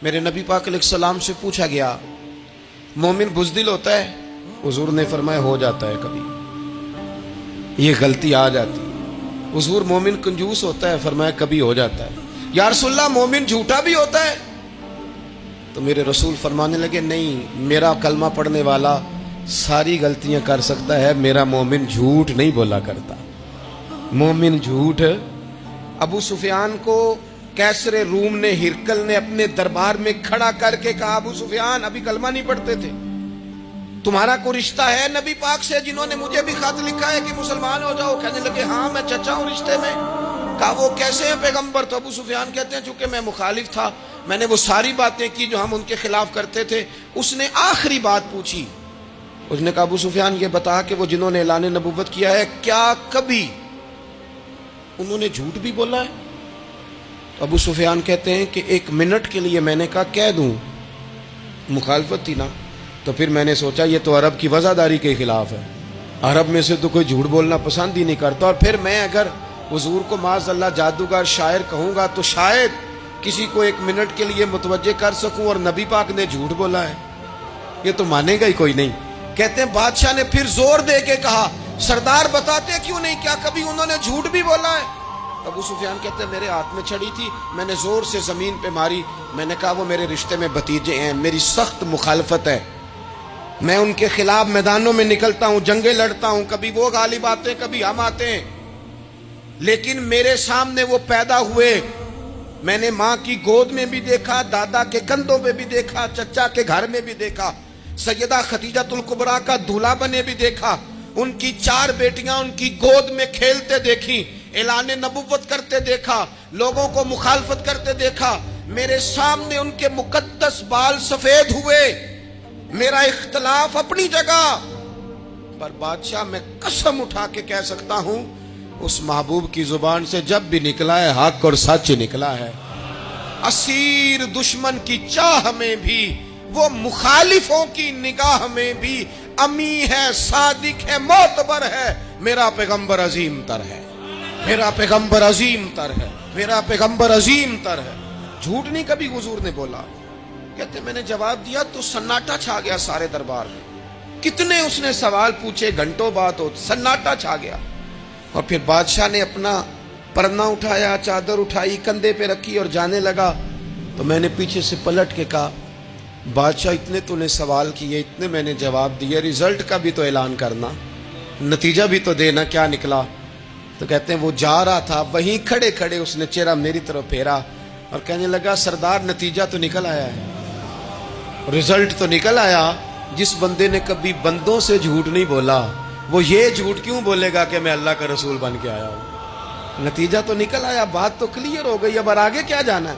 میرے نبی پاک علیہ السلام سے پوچھا گیا مومن بزدل ہوتا ہے؟ حضور نے فرمایا ہو جاتا ہے، کبھی یہ غلطی آ جاتی ہے۔ حضور مومن کنجوس ہوتا ہے؟ فرمایا کبھی ہو جاتا ہے۔ یا رسول اللہ مومن جھوٹا بھی ہوتا ہے؟ تو میرے رسول فرمانے لگے نہیں، میرا کلمہ پڑھنے والا ساری غلطیاں کر سکتا ہے، میرا مومن جھوٹ نہیں بولا کرتا۔ مومن جھوٹ۔ ابو سفیان کو کیسر روم نے، ہرکل نے اپنے دربار میں کھڑا کر کے کہا ابو سفیان ابھی کلمہ نہیں پڑھتے تھے، تمہارا کوئی رشتہ ہے نبی پاک سے جنہوں نے مجھے بھی خط لکھا ہے کہ مسلمان ہو جاؤ؟ کہنے لگے ہاں میں چچا ہوں رشتے میں۔ کہا وہ کیسے ہیں پیغمبر؟ تو ابو سفیان کہتے ہیں چونکہ میں مخالف تھا، میں نے وہ ساری باتیں کی جو ہم ان کے خلاف کرتے تھے۔ اس نے آخری بات پوچھی، اس نے کہا ابو سفیان یہ بتا کہ وہ جنہوں نے اعلان نبوت کیا ہے کیا کبھی انہوں نے جھوٹ بھی بولا ہے؟ تو ابو سفیان کہتے ہیں کہ ایک منٹ کے لیے میں نے کہا کہہ دوں، مخالفت تھی نا، تو پھر میں نے سوچا یہ تو عرب کی وزاداری کے خلاف ہے، عرب میں سے تو کوئی جھوٹ بولنا پسند ہی نہیں کرتا، اور پھر میں اگر حضور کو معاذ اللہ جادوگر شاعر کہوں گا تو شاید کسی کو ایک منٹ کے لیے متوجہ کر سکوں، اور نبی پاک نے جھوٹ بولا ہے، یہ تو مانے گا ہی کوئی نہیں۔ کہتے ہیں بادشاہ نے پھر زور دے کے کہا سردار بتاتے کیوں نہیں، کیا کبھی انہوں نے جھوٹ بھی بولا ہے؟ ابو سفیان کہتے ہیں میرے ہاتھ میں چھڑی تھی، میں نے زور سے زمین پہ ماری، میں نے کہا وہ میرے رشتے میں بھتیجے ہیں، میری سخت مخالفت ہے، میں ان کے خلاف میدانوں میں نکلتا ہوں، جنگیں لڑتا ہوں، کبھی وہ غالب آتے ہیں کبھی ہم آتے ہیں، لیکن میرے سامنے وہ پیدا ہوئے، میں نے ماں کی گود میں بھی دیکھا، دادا کے کندھوں پہ بھی دیکھا، چچا کے گھر میں بھی دیکھا، سیدہ خدیجۃ الکبریٰ کا دولہا بنے بھی دیکھا، ان کی 4 بیٹیاں ان کی گود میں کھیلتے دیکھی، اعلان نبوت کرتے دیکھا، لوگوں کو مخالفت کرتے دیکھا، میرے سامنے ان کے مقدس بال سفید ہوئے، میرا اختلاف اپنی جگہ، پر بادشاہ میں قسم اٹھا کے کہہ سکتا ہوں اس محبوب کی زبان سے جب بھی نکلا ہے حق اور سچ نکلا ہے۔ اسیر دشمن کی چاہ میں بھی، وہ مخالفوں کی نگاہ میں بھی امی ہے، صادق ہے، معتبر ہے، میرا پیغمبر عظیم تر ہے، میرا پیغمبر عظیم تر ہے، میرا پیغمبر عظیم تر ہے۔ جھوٹ نہیں کبھی حضور نے بولا۔ کہتے میں نے جواب دیا تو سناٹا چھا گیا سارے دربار میں، کتنے اس نے سوال پوچھے، گھنٹوں بات ہو، سناٹا چھا گیا۔ اور پھر بادشاہ نے اپنا پرنا اٹھایا، چادر اٹھائی، کندھے پہ رکھی اور جانے لگا، تو میں نے پیچھے سے پلٹ کے کہا بادشاہ اتنے تو نے سوال کیے، اتنے میں نے جواب دیے، رزلٹ کا بھی تو اعلان کرنا، نتیجہ بھی تو دینا، کیا نکلا؟ تو کہتے ہیں وہ جا رہا تھا، وہیں کھڑے کھڑے اس نے چہرہ میری طرف پھیرا اور کہنے لگا سردار نتیجہ تو نکل آیا ہے، رزلٹ تو نکل آیا۔ جس بندے نے کبھی بندوں سے جھوٹ نہیں بولا وہ یہ جھوٹ کیوں بولے گا کہ میں اللہ کا رسول بن کے آیا ہوں؟ نتیجہ تو نکل آیا، بات تو کلیئر ہو گئی، اب آگے کیا جانا ہے؟